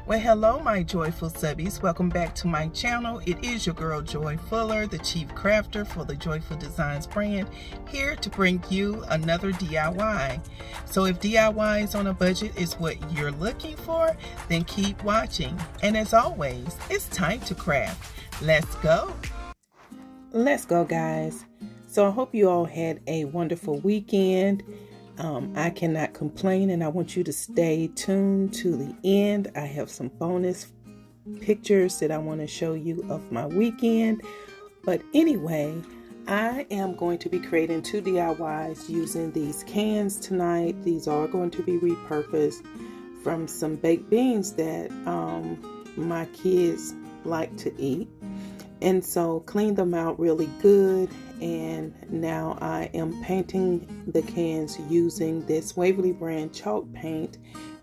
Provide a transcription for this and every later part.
Well, hello my joyful subbies, welcome back to my channel. It is your girl Joy Fuller, the chief crafter for the Joyful Designs brand, here to bring you another DIY. So if DIYs on a budget is what you're looking for, then keep watching. And as always, it's time to craft. Let's go. Let's go, guys. So I hope you all had a wonderful weekend. I cannot complain, and I want you to stay tuned to the end. I have some bonus pictures that I want to show you of my weekend. But anyway, I am going to be creating 2 DIYs using these cans tonight. These are going to be repurposed from some baked beans that my kids like to eat. And so clean them out really good, and now I am painting the cans using this Waverly brand chalk paint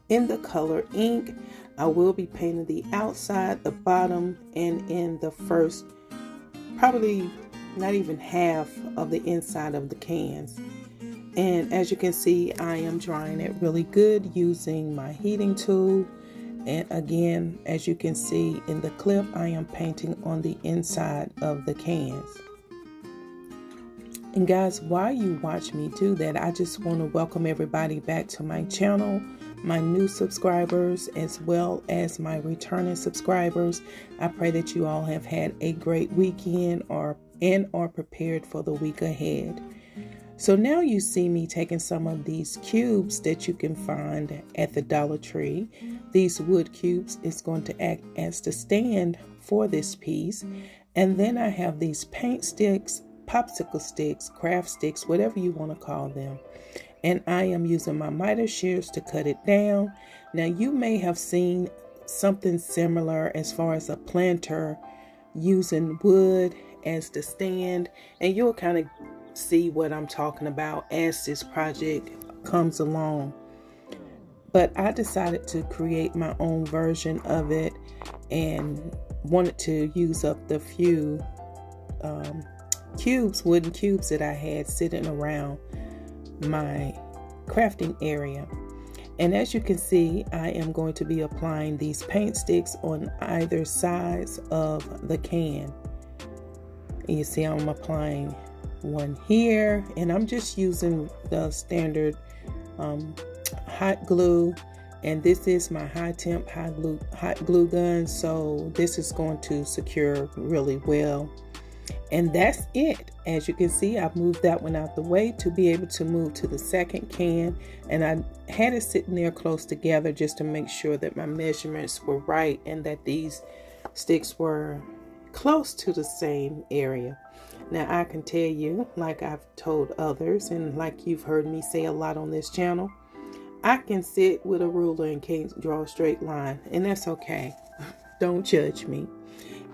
in the color ink. I will be painting the outside, the bottom, and in the first, probably not even half of the inside of the cans. And as you can see, I am drying it really good using my heating tool. And again, as you can see in the clip, I am painting on the inside of the cans. And guys, while you watch me do that, I just want to welcome everybody back to my channel, my new subscribers, as well as my returning subscribers. I pray that you all have had a great weekend or prepared for the week ahead. So now you see me taking some of these cubes that you can find at the Dollar Tree. These wood cubes is going to act as the stand for this piece. And then I have these paint sticks, popsicle sticks, craft sticks, whatever you want to call them. And I am using my miter shears to cut it down. Now you may have seen something similar as far as a planter using wood as the stand. And you'll kind of see what I'm talking about as this project comes along. But I decided to create my own version of it and wanted to use up the few wooden cubes that I had sitting around my crafting area. And as you can see, I am going to be applying these paint sticks on either sides of the can. And you see I'm applying one here, and I'm just using the standard hot glue, and this is my high temp hot glue gun, so this is going to secure really well. And that's it. As you can see, I've moved that one out the way to be able to move to the second can, and I had it sitting there close together just to make sure that my measurements were right and that these sticks were close to the same area. Now I can tell you, like I've told others and like you've heard me say a lot on this channel, I can sit with a ruler and can't draw a straight line, and that's okay. Don't judge me.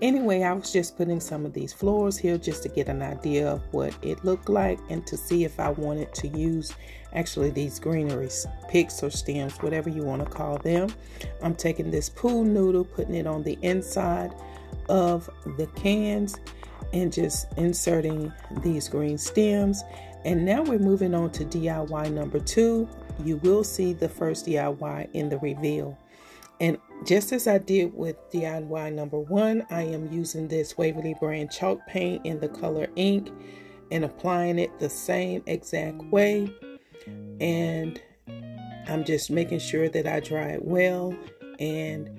Anyway, I was just putting some of these floors here just to get an idea of what it looked like and to see if I wanted to use actually these greenery picks or stems, whatever you want to call them. I'm taking this pool noodle, putting it on the inside of the cans and just inserting these green stems. And now we're moving on to DIY number 2. You will see the first DIY in the reveal. And just as I did with DIY number 1, I am using this Waverly brand chalk paint in the color ink and applying it the same exact way. And I'm just making sure that I dry it well. And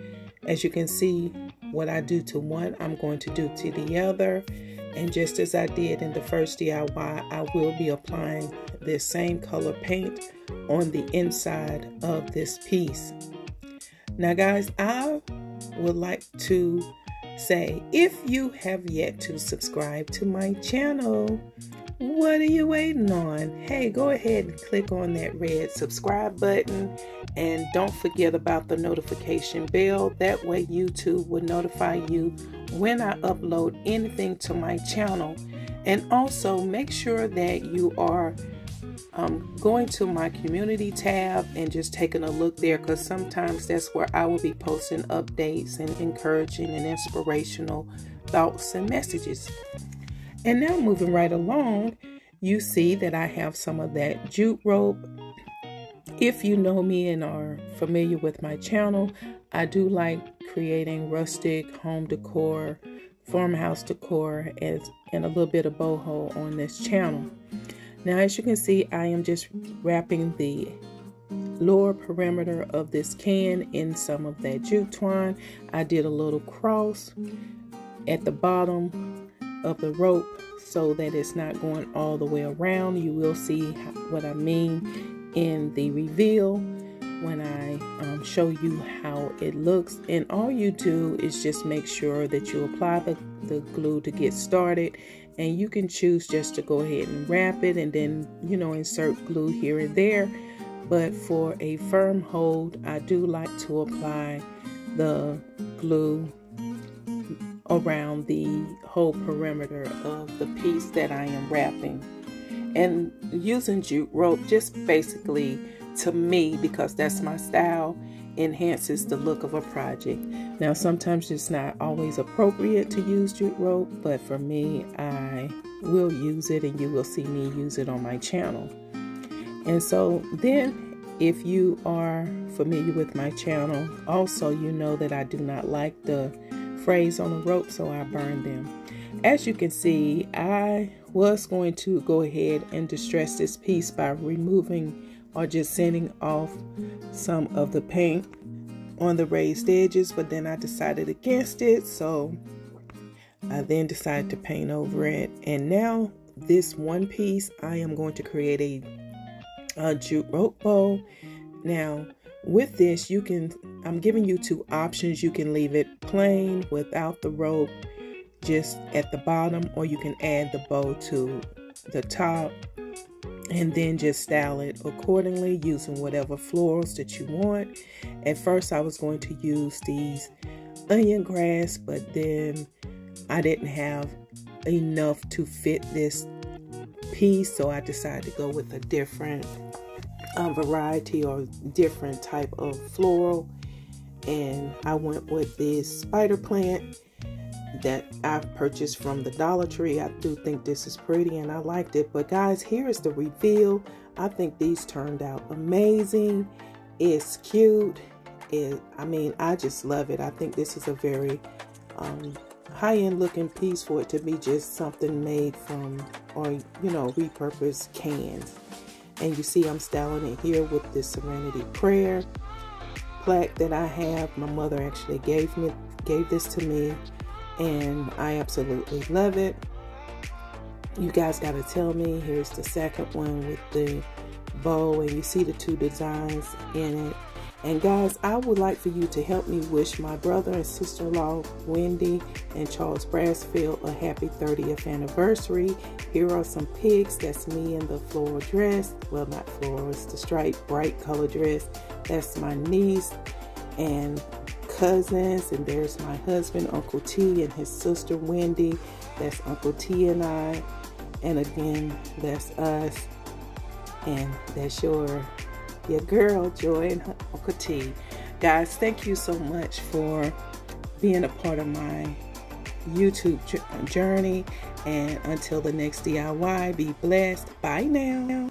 as you can see, what I do to one, I'm going to do to the other. And just as I did in the first DIY, I will be applying this same color paint on the inside of this piece. Now guys, I would like to say, if you have yet to subscribe to my channel, what are you waiting on? Hey, go ahead and click on that red subscribe button, and don't forget about the notification bell. That way YouTube will notify you when I upload anything to my channel. And also make sure that you are going to my community tab and just taking a look there, because sometimes that's where I will be posting updates and encouraging and inspirational thoughts and messages. And now moving right along, you see that I have some of that jute rope. If you know me and are familiar with my channel, I do like creating rustic home decor, farmhouse decor, and a little bit of boho on this channel. Now, as you can see, I am just wrapping the lower perimeter of this can in some of that jute twine. I did a little cross at the bottom of the rope so that it's not going all the way around. You will see what I mean in the reveal when I show you how it looks. And all you do is just make sure that you apply the glue to get started, and you can choose just to go ahead and wrap it and then, you know, insert glue here and there. But for a firm hold, I do like to apply the glue around the whole perimeter of the piece that I am wrapping. And using jute rope just basically, to me, because that's my style, enhances the look of a project. Now, sometimes it's not always appropriate to use jute rope, but for me, I will use it, and you will see me use it on my channel. And so then, if you are familiar with my channel, also you know that I do not like the frays on the rope, so I burn them. As you can see, I was going to go ahead and distress this piece by removing or just sanding off some of the paint on the raised edges, but then I decided against it, so I then decided to paint over it. And now this one piece, I am going to create a jute rope bow. Now with this, you can, I'm giving you two options. You can leave it plain without the rope just at the bottom, or you can add the bow to the top and then just style it accordingly using whatever florals that you want. At first I was going to use these onion grass, but then I didn't have enough to fit this piece, so I decided to go with a different variety or different type of floral, and I went with this spider plant that I purchased from the Dollar Tree. I do think this is pretty and I liked it. But guys, here is the reveal. I think these turned out amazing. It's cute. I mean, I just love it. I think this is a very high-end looking piece for it to be just something made from, or you know, repurposed cans. And you see I'm styling it here with this Serenity Prayer plaque that I have. My mother actually gave this to me, and I absolutely love it. You guys got to tell me. Here's the second one with the bow, and you see the two designs in it. And guys, I would like for you to help me wish my brother and sister-in-law Wendy and Charles Brassfield a happy 30th anniversary. Here are some pics. That's me in the floral dress. Well, not floral, it's the striped bright color dress. That's my niece and cousins, and there's my husband, Uncle T, and his sister Wendy. That's Uncle T and I. And again, that's us. And that's your girl, Joy, and Uncle T. Guys, thank you so much for being a part of my YouTube journey. And until the next DIY, be blessed. Bye now.